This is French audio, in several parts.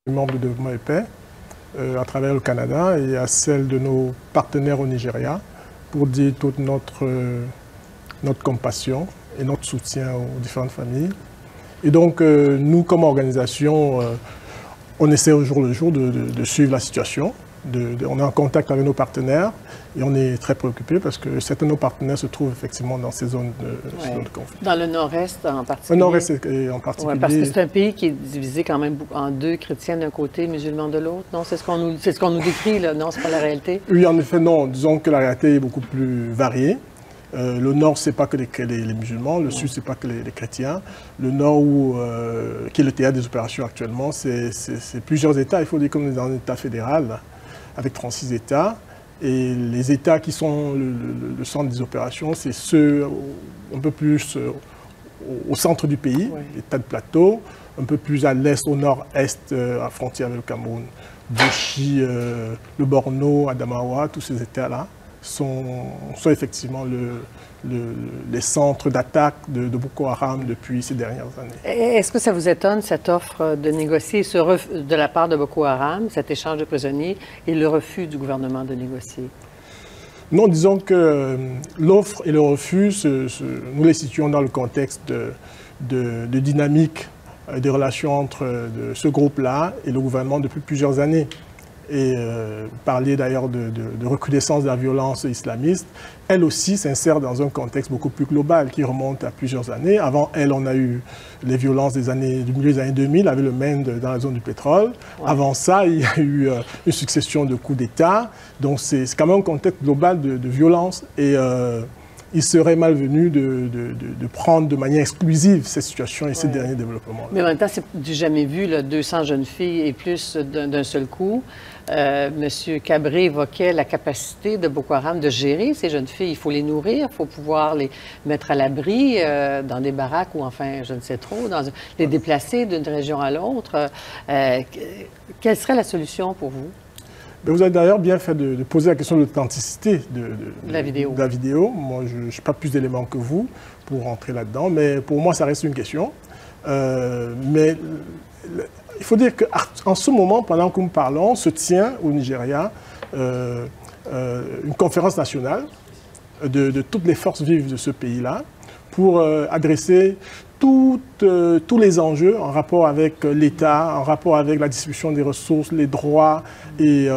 membres de développement et paix à travers le Canada et à celle de nos partenaires au Nigeria pour dire toute notre compassion et notre soutien aux différentes familles. Et donc, nous, comme organisation, on essaie au jour le jour de suivre la situation. On est en contact avec nos partenaires et on est très préoccupés parce que certains de nos partenaires se trouvent effectivement dans ces zones de conflit. Dans le nord-est en particulier? Le nord-est en particulier. Ouais, parce que c'est un pays qui est divisé quand même en deux, chrétiens d'un côté, musulmans de l'autre. Non, c'est ce qu'on nous décrit, là. Non, c'est pas la réalité? Oui, en effet, non. Disons que la réalité est beaucoup plus variée. Le nord, c'est pas que les musulmans. Le sud, c'est pas que les chrétiens. Le nord, qui est le théâtre des opérations actuellement, c'est plusieurs États. Il faut dire qu'on est dans un État fédéral, là, avec 36 États. Et les États qui sont le centre des opérations, c'est ceux un peu plus au centre du pays, l'État de Plateau, un peu plus à l'est, au nord-est, à frontière avec le Cameroun. Bouchi, le Borno, Adamawa, tous ces États-là sont effectivement les centres d'attaque de Boko Haram depuis ces dernières années. Est-ce que ça vous étonne, cette offre de négocier de la part de Boko Haram, cet échange de prisonniers, et le refus du gouvernement de négocier? Non, disons que l'offre et le refus, nous les situons dans le contexte de dynamique des relations entre ce groupe-là et le gouvernement depuis plusieurs années. Et parler d'ailleurs de recrudescence de la violence islamiste, elle aussi s'insère dans un contexte beaucoup plus global qui remonte à plusieurs années. Avant elle, on a eu les violences du milieu des années 2000 avec le MEND dans la zone du pétrole. Ouais. Avant ça, il y a eu une succession de coups d'État. Donc c'est quand même un contexte global de violence. Et il serait malvenu de prendre de manière exclusive cette situation et ces derniers développements. Mais en même temps, c'est du jamais vu, là, 200 jeunes filles et plus d'un seul coup. Monsieur Cabré évoquait la capacité de Boko Haram de gérer ces jeunes filles. Il faut les nourrir, il faut pouvoir les mettre à l'abri dans des baraques ou enfin, je ne sais trop, les déplacer d'une région à l'autre. Quelle serait la solution pour vous? Vous avez d'ailleurs bien fait de poser la question de l'authenticité de la vidéo. Moi, je n'ai pas plus d'éléments que vous pour rentrer là-dedans, mais pour moi, ça reste une question. Mais il faut dire qu'en ce moment, pendant que nous parlons, se tient au Nigeria une conférence nationale de toutes les forces vives de ce pays-là pour adresser tous les enjeux en rapport avec l'État, en rapport avec la distribution des ressources, les droits. Et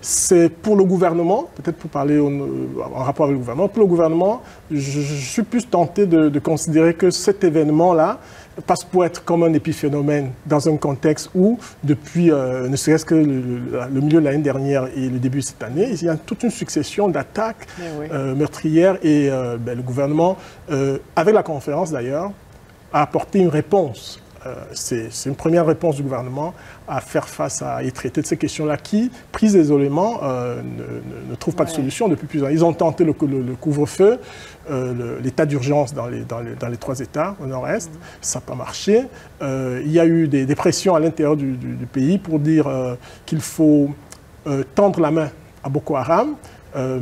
c'est pour le gouvernement, peut-être pour parler en rapport avec le gouvernement, pour le gouvernement, je suis plus tenté de considérer que cet événement-là passe pour être comme un épiphénomène dans un contexte où, depuis ne serait-ce que le milieu de l'année dernière et le début de cette année, il y a toute une succession d'attaques meurtrières et le gouvernement, avec la conférence d'ailleurs, a apporté une réponse. C'est une première réponse du gouvernement à faire face et traiter de ces questions-là qui, prises isolément, ne trouvent pas de solution depuis plusieurs années. Ils ont tenté le couvre-feu, l'état d'urgence dans les 3 États au nord-est, ça n'a pas marché. Il y a eu des pressions à l'intérieur du pays pour dire qu'il faut tendre la main à Boko Haram.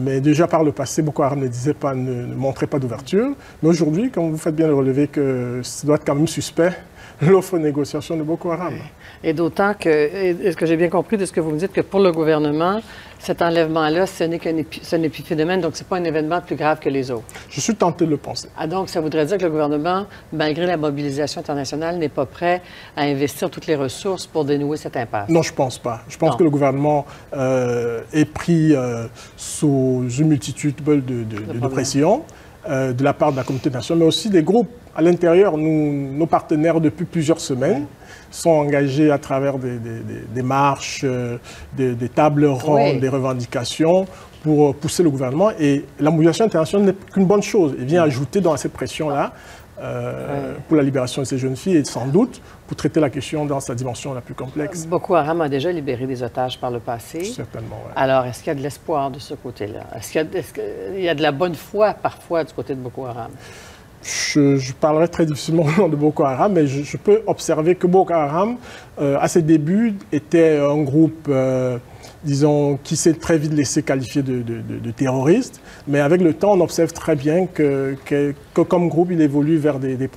Mais déjà par le passé, Boko Haram ne montrait pas d'ouverture. Mais aujourd'hui, comme vous faites bien le relever, que ça doit être quand même suspect, l'offre de négociation de Boko Haram. Et d'autant que, est-ce que j'ai bien compris de ce que vous me dites, que pour le gouvernement, cet enlèvement-là, ce n'est qu'un épiphénomène, donc ce n'est pas un événement plus grave que les autres? Je suis tenté de le penser. Ah, donc ça voudrait dire que le gouvernement, malgré la mobilisation internationale, n'est pas prêt à investir toutes les ressources pour dénouer cette impasse? Non, je ne pense pas. Je pense que le gouvernement est pris sous une multitude de pressions de la part de la communauté nationale, mais aussi des groupes à l'intérieur. Nos partenaires, depuis plusieurs semaines, sont engagés à travers des marches, des tables rondes, des revendications pour pousser le gouvernement. Et la mobilisation internationale n'est qu'une bonne chose. Elle vient ajouter dans cette pression-là pour la libération de ces jeunes filles et sans doute pour traiter la question dans sa dimension la plus complexe. Boko Haram a déjà libéré des otages par le passé. Certainement, oui. Alors, est-ce qu'il y a de l'espoir de ce côté-là? Est-ce qu'il y a de la bonne foi parfois du côté de Boko Haram? Je parlerai très difficilement au nom de Boko Haram, mais je peux observer que Boko Haram, à ses débuts, était un groupe, disons, qui s'est très vite laissé qualifier de terroriste. Mais avec le temps, on observe très bien que comme groupe, il évolue vers des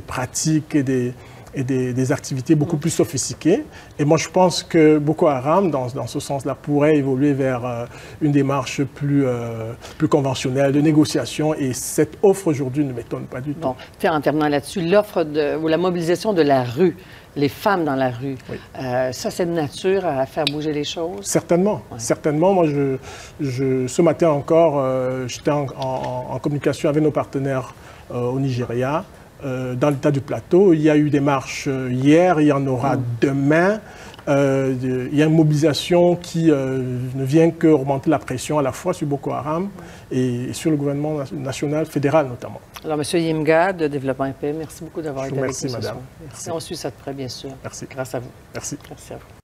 pratiques et et des activités beaucoup plus sophistiquées. Et moi, je pense que Boko Haram, dans ce sens-là, pourrait évoluer vers une démarche plus conventionnelle de négociation. Et cette offre aujourd'hui ne m'étonne pas du tout. Bon, en terminant là-dessus, l'offre ou la mobilisation de la rue, les femmes dans la rue, oui. Ça, c'est de nature à faire bouger les choses? Certainement. Ouais. Certainement. Moi, ce matin encore, j'étais en communication avec nos partenaires au Nigeria. Dans l'État du Plateau, il y a eu des marches hier, il y en aura demain. Il y a une mobilisation qui ne vient que augmenter la pression à la fois sur Boko Haram et sur le gouvernement national, fédéral notamment. Alors, M. Yimga, de Développement et Paix, merci beaucoup d'avoir été avec nous. Merci, madame. Merci. On suit ça de près, bien sûr. Merci. Grâce à vous. Merci. Merci à vous.